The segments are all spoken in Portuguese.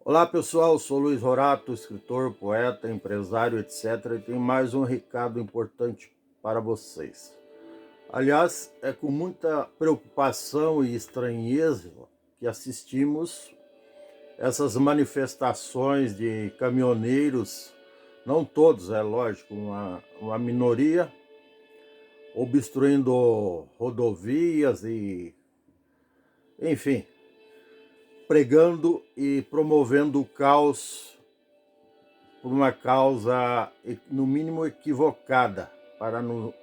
Olá pessoal, sou Luiz Rorato, escritor, poeta, empresário, etc. E tenho mais um recado importante para vocês. Aliás, é com muita preocupação e estranheza que assistimos essas manifestações de caminhoneiros, não todos, é lógico, uma minoria, obstruindo rodovias e, enfim, pregando e promovendo o caos por uma causa, no mínimo, equivocada, para não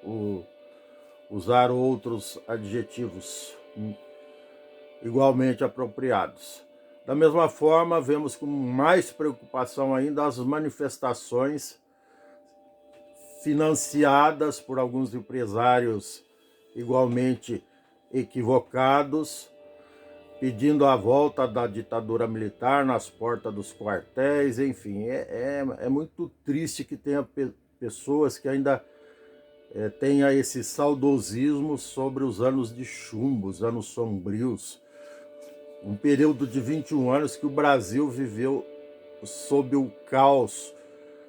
usar outros adjetivos igualmente apropriados. Da mesma forma, vemos com mais preocupação ainda as manifestações financiadas por alguns empresários igualmente equivocados, pedindo a volta da ditadura militar nas portas dos quartéis, enfim. É muito triste que tenha pessoas que ainda tenha esse saudosismo sobre os anos de chumbo, os anos sombrios. Um período de 21 anos que o Brasil viveu sob o caos,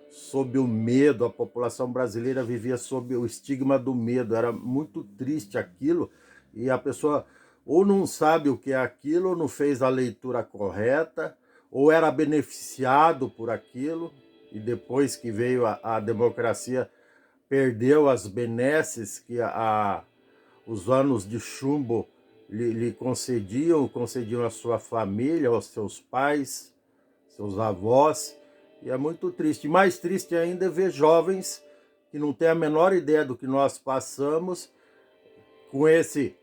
sob o medo, a população brasileira vivia sob o estigma do medo. Era muito triste aquilo, e a pessoa ou não sabe o que é aquilo, ou não fez a leitura correta, ou era beneficiado por aquilo, e depois que veio a democracia, perdeu as benesses que os anos de chumbo lhe concediam à sua família, aos seus pais, seus avós, e é muito triste. Mais triste ainda é ver jovens que não têm a menor ideia do que nós passamos, com esse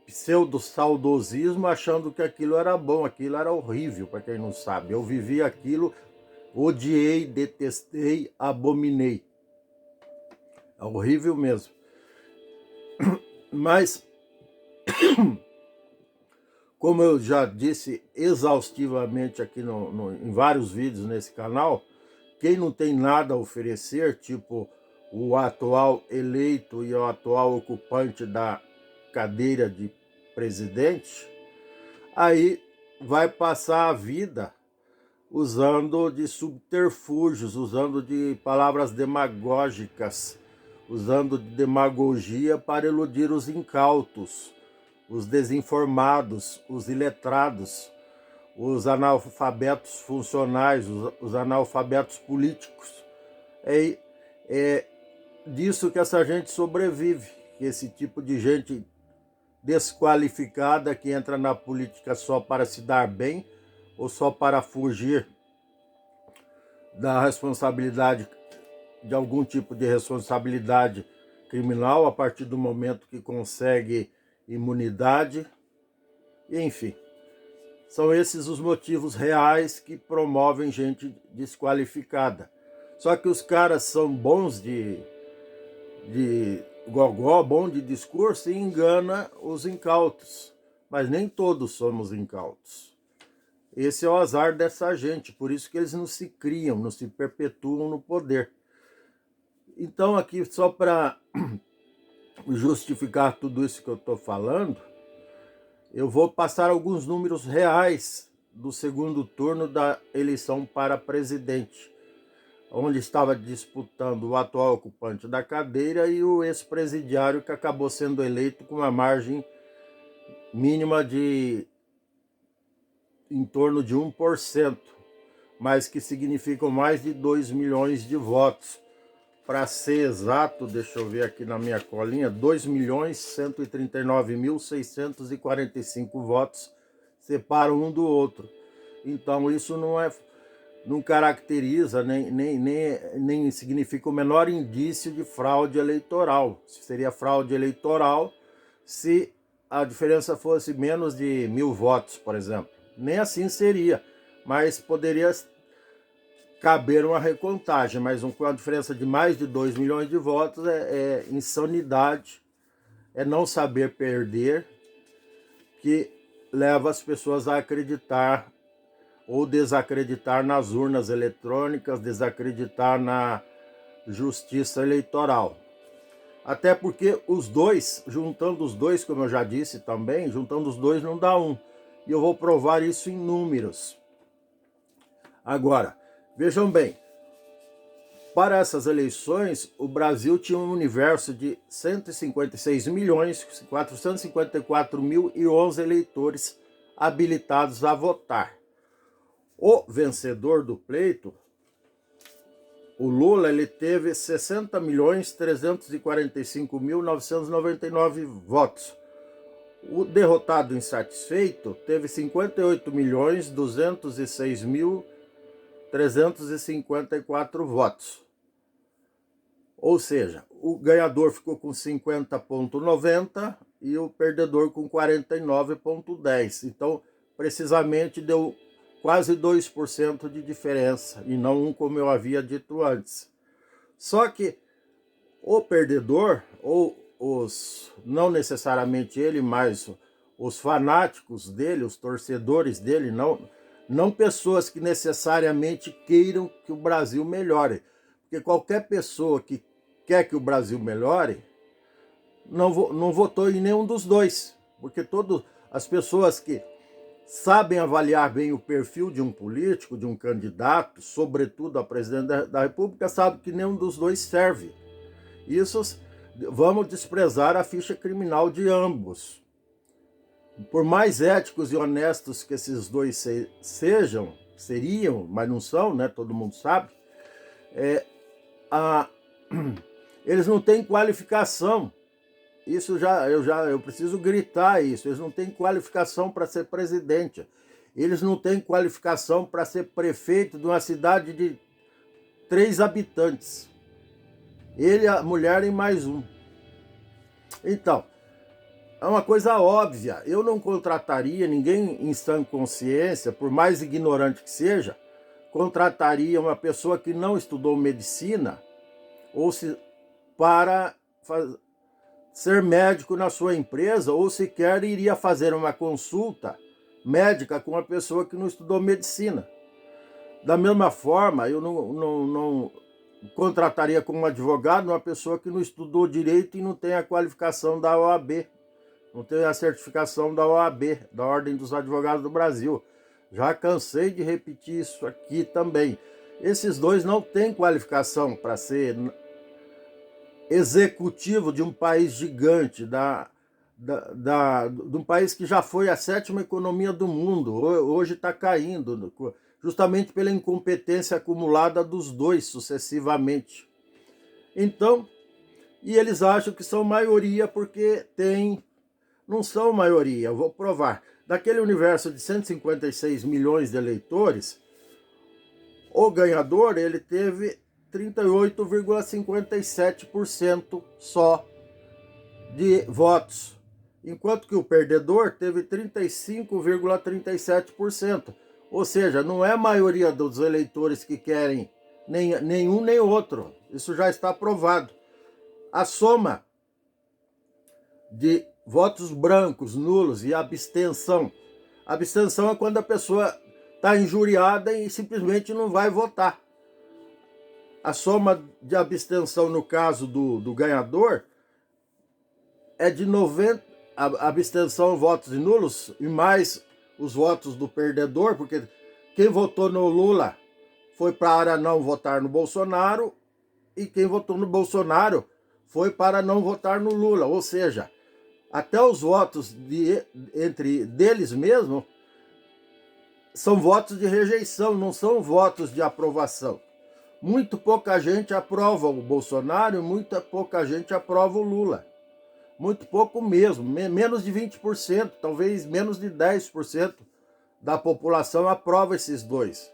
pseudo-saudosismo, achando que aquilo era bom, aquilo era horrível, para quem não sabe. Eu vivi aquilo, odiei, detestei, abominei. É horrível mesmo. Mas, como eu já disse exaustivamente aqui em vários vídeos nesse canal, quem não tem nada a oferecer, tipo o atual eleito e o atual ocupante da cadeira de presidente, aí vai passar a vida usando de subterfúgios, usando de palavras demagógicas, usando de demagogia para iludir os incautos, os desinformados, os iletrados, os analfabetos funcionais, os analfabetos políticos. É disso que essa gente sobrevive, esse tipo de gente desqualificada que entra na política só para se dar bem ou só para fugir da responsabilidade, de algum tipo de responsabilidade criminal a partir do momento que consegue imunidade. Enfim, são esses os motivos reais que promovem gente desqualificada. Só que os caras são bons de gogó, bom de discurso, e engana os incautos. Mas nem todos somos incautos. Esse é o azar dessa gente, por isso que eles não se criam, não se perpetuam no poder. Então aqui, só para justificar tudo isso que eu estou falando, eu vou passar alguns números reais do segundo turno da eleição para presidente, onde estava disputando o atual ocupante da cadeira e o ex-presidiário, que acabou sendo eleito com uma margem mínima de em torno de 1%, mas que significam mais de 2 milhões de votos. Para ser exato, deixa eu ver aqui na minha colinha, 2.139.645 votos separam um do outro. Então isso não caracteriza, nem significa o menor indício de fraude eleitoral. Seria fraude eleitoral se a diferença fosse menos de 1.000 votos, por exemplo. Nem assim seria, mas poderia caber uma recontagem, mas com a diferença de mais de 2 milhões de votos é insanidade, é não saber perder, que leva as pessoas a acreditar ou desacreditar nas urnas eletrônicas, desacreditar na justiça eleitoral. Até porque os dois, juntando os dois, como eu já disse também, juntando os dois não dá um. E eu vou provar isso em números. Agora, vejam bem, para essas eleições, o Brasil tinha um universo de 156.454.011 eleitores habilitados a votar. O vencedor do pleito, o Lula, ele teve 60.345.999 votos. O derrotado insatisfeito teve 58.206.354 votos. Ou seja, o ganhador ficou com 50,90 e o perdedor com 49,10. Então, precisamente deu quase 2% de diferença, e não um como eu havia dito antes. Só que o perdedor, ou não necessariamente ele, mas os fanáticos dele, os torcedores dele, não pessoas que necessariamente queiram que o Brasil melhore. Porque qualquer pessoa que quer que o Brasil melhore, não votou em nenhum dos dois. Porque todas as pessoas que sabem avaliar bem o perfil de um político, de um candidato, sobretudo a presidente da República, sabem que nenhum dos dois serve. Isso, vamos desprezar a ficha criminal de ambos. Por mais éticos e honestos que esses dois seriam, mas não são, né? Todo mundo sabe. Eles não têm qualificação. Isso eu preciso gritar isso. Eles não têm qualificação para ser presidente. Eles não têm qualificação para ser prefeito de uma cidade de 3 habitantes. Ele, a mulher e mais um. Então, é uma coisa óbvia. Eu não contrataria ninguém em sã consciência, por mais ignorante que seja, contrataria uma pessoa que não estudou medicina para ser médico na sua empresa, ou sequer iria fazer uma consulta médica com uma pessoa que não estudou medicina. Da mesma forma, eu não contrataria como advogado uma pessoa que não estudou direito e não tem a qualificação da OAB, não tem a certificação da OAB, da Ordem dos Advogados do Brasil. Já cansei de repetir isso aqui também. Esses dois não têm qualificação para ser executivo de um país gigante, de um país que já foi a 7ª economia do mundo, hoje está caindo, justamente pela incompetência acumulada dos dois sucessivamente. Então, e eles acham que são maioria porque não são maioria, eu vou provar. Daquele universo de 156 milhões de eleitores, o ganhador, ele teve 38,57% só de votos, enquanto que o perdedor teve 35,37%. Ou seja, não é a maioria dos eleitores que querem nenhum nem outro. Isso já está provado. A soma de votos brancos, nulos e abstenção. Abstenção é quando a pessoa está injuriada e simplesmente não vai votar. A soma de abstenção no caso do ganhador é de 90, a abstenção, votos nulos, e mais os votos do perdedor, porque quem votou no Lula foi para não votar no Bolsonaro, e quem votou no Bolsonaro foi para não votar no Lula. Ou seja, até os votos deles mesmos são votos de rejeição, não são votos de aprovação. Muito pouca gente aprova o Bolsonaro e muita pouca gente aprova o Lula. Muito pouco mesmo, menos de 20%, talvez menos de 10% da população aprova esses dois.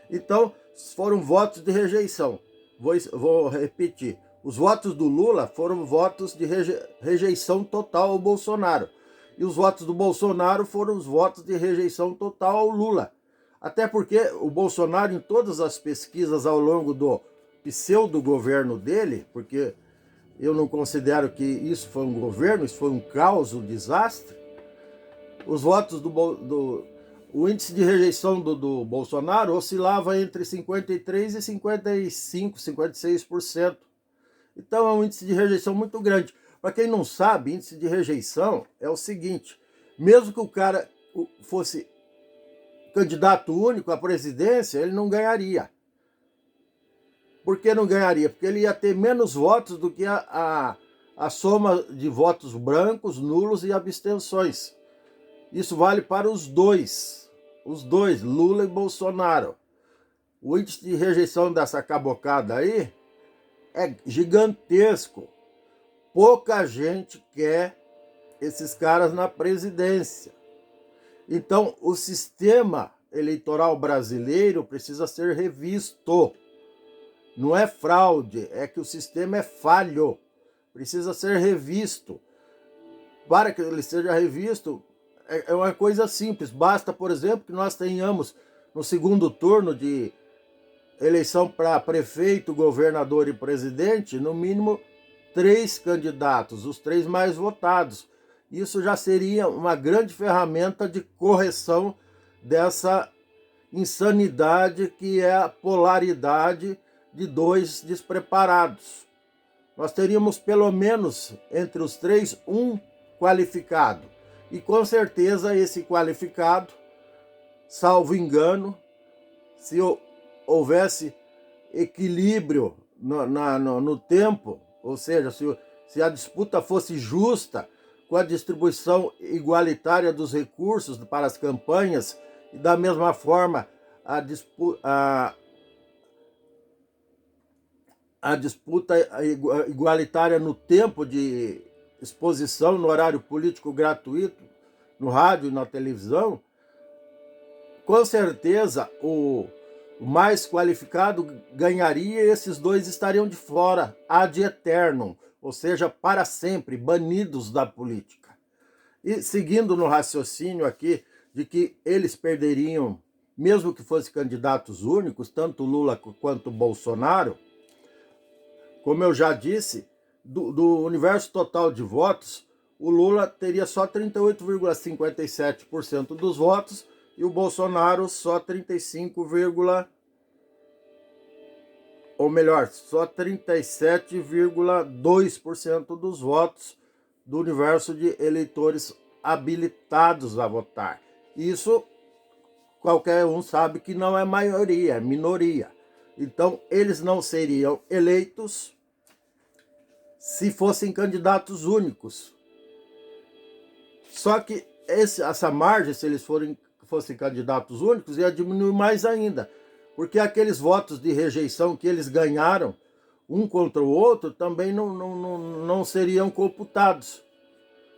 Então, foram votos de rejeição. Vou repetir. Os votos do Lula foram votos de rejeição total ao Bolsonaro. E os votos do Bolsonaro foram os votos de rejeição total ao Lula. Até porque o Bolsonaro, em todas as pesquisas ao longo do pseudo-governo dele, porque eu não considero que isso foi um governo, isso foi um caos, um desastre, os votos o índice de rejeição do Bolsonaro oscilava entre 53% e 55%, 56%. Então é um índice de rejeição muito grande. Para quem não sabe, índice de rejeição é o seguinte: mesmo que o cara fosse candidato único à presidência, ele não ganharia. Por que não ganharia? Porque ele ia ter menos votos do que a soma de votos brancos, nulos e abstenções. Isso vale para os dois, Lula e Bolsonaro. O índice de rejeição dessa cabocada aí é gigantesco. Pouca gente quer esses caras na presidência. Então, o sistema eleitoral brasileiro precisa ser revisto. Não é fraude, é que o sistema é falho. Precisa ser revisto. Para que ele seja revisto, é uma coisa simples. Basta, por exemplo, que nós tenhamos no segundo turno de eleição para prefeito, governador e presidente, no mínimo 3 candidatos, os 3 mais votados. Isso já seria uma grande ferramenta de correção dessa insanidade que é a polaridade de 2 despreparados. Nós teríamos pelo menos entre os 3 um qualificado. E com certeza esse qualificado, salvo engano, se houvesse equilíbrio no tempo, ou seja, se a disputa fosse justa, com a distribuição igualitária dos recursos para as campanhas, e da mesma forma a disputa igualitária no tempo de exposição, no horário político gratuito, no rádio e na televisão, com certeza o mais qualificado ganharia e esses 2 estariam de fora, ad eternum, ou seja, para sempre, banidos da política. E seguindo no raciocínio aqui de que eles perderiam, mesmo que fossem candidatos únicos, tanto Lula quanto Bolsonaro, como eu já disse, do universo total de votos, o Lula teria só 38,57% dos votos e o Bolsonaro só 37,2% dos votos do universo de eleitores habilitados a votar. Isso qualquer um sabe que não é maioria, é minoria. Então, eles não seriam eleitos se fossem candidatos únicos. Só que essa margem, se eles fossem candidatos únicos, ia diminuir mais ainda. Porque aqueles votos de rejeição que eles ganharam, um contra o outro, também não seriam computados.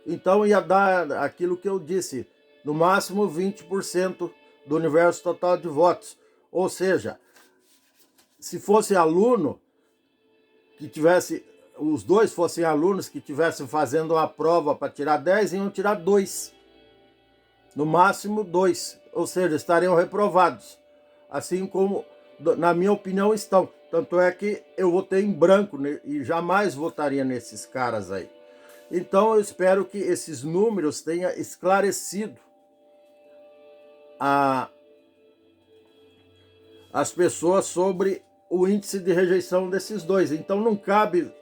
Então ia dar aquilo que eu disse, no máximo 20% do universo total de votos. Ou seja, se fosse aluno que tivesse, os 2 fossem alunos que estivessem fazendo uma prova para tirar 10, iam tirar 2. No máximo 2. Ou seja, estariam reprovados. Assim como, na minha opinião, estão. Tanto é que eu votei em branco e jamais votaria nesses caras aí. Então eu espero que esses números tenham esclarecido as pessoas sobre o índice de rejeição desses 2. Então não cabe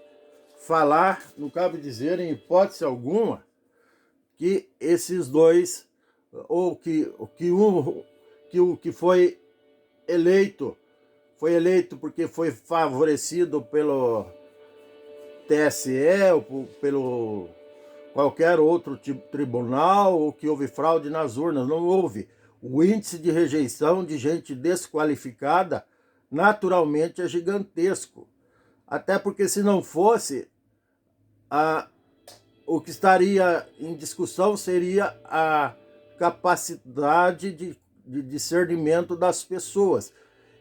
dizer em hipótese alguma que esses 2, ou que o que foi eleito porque foi favorecido pelo TSE ou pelo qualquer outro tribunal, ou que houve fraude nas urnas. Não houve. O índice de rejeição de gente desqualificada naturalmente é gigantesco. Até porque se não fosse, o que estaria em discussão seria a capacidade de discernimento das pessoas.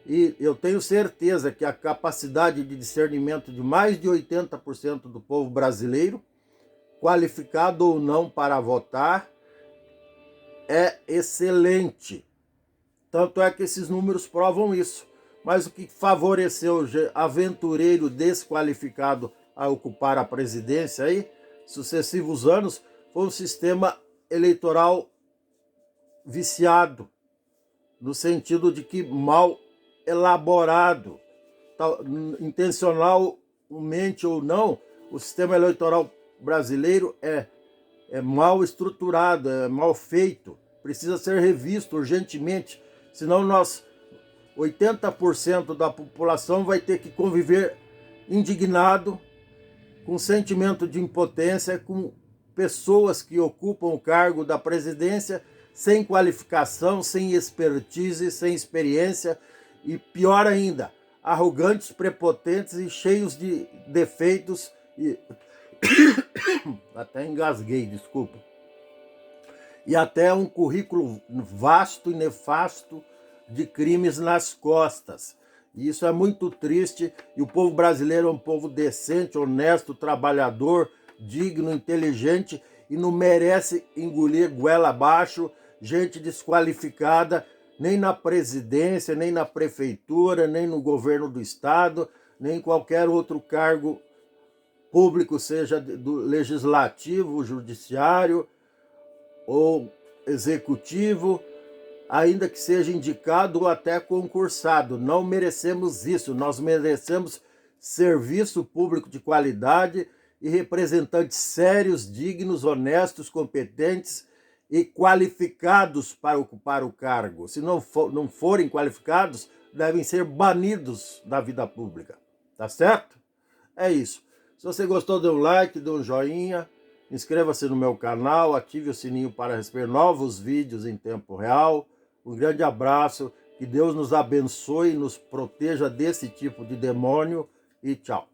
E eu tenho certeza que a capacidade de discernimento de mais de 80% do povo brasileiro, qualificado ou não para votar, é excelente. Tanto é que esses números provam isso. Mas o que favoreceu o aventureiro desqualificado a ocupar a presidência aí, sucessivos anos, foi um sistema eleitoral viciado, no sentido de que mal elaborado, intencionalmente ou não, o sistema eleitoral brasileiro é mal estruturado, é mal feito. precisa ser revisto urgentemente, senão 80% da população vai ter que conviver indignado, com sentimento de impotência, com pessoas que ocupam o cargo da presidência sem qualificação, sem expertise, sem experiência e, pior ainda, arrogantes, prepotentes e cheios de defeitos e até engasguei, desculpa. E até um currículo vasto e nefasto de crimes nas costas. E isso é muito triste, e o povo brasileiro é um povo decente, honesto, trabalhador, digno, inteligente, e não merece engolir goela abaixo gente desqualificada, nem na presidência, nem na prefeitura, nem no governo do estado, nem em qualquer outro cargo público, seja do legislativo, judiciário ou executivo, ainda que seja indicado ou até concursado. Não merecemos isso, nós merecemos serviço público de qualidade e representantes sérios, dignos, honestos, competentes e qualificados para ocupar o cargo. Se não forem qualificados, devem ser banidos da vida pública. Tá certo? É isso. Se você gostou, dê um like, dê um joinha, inscreva-se no meu canal, ative o sininho para receber novos vídeos em tempo real. Um grande abraço, que Deus nos abençoe e nos proteja desse tipo de demônio e tchau.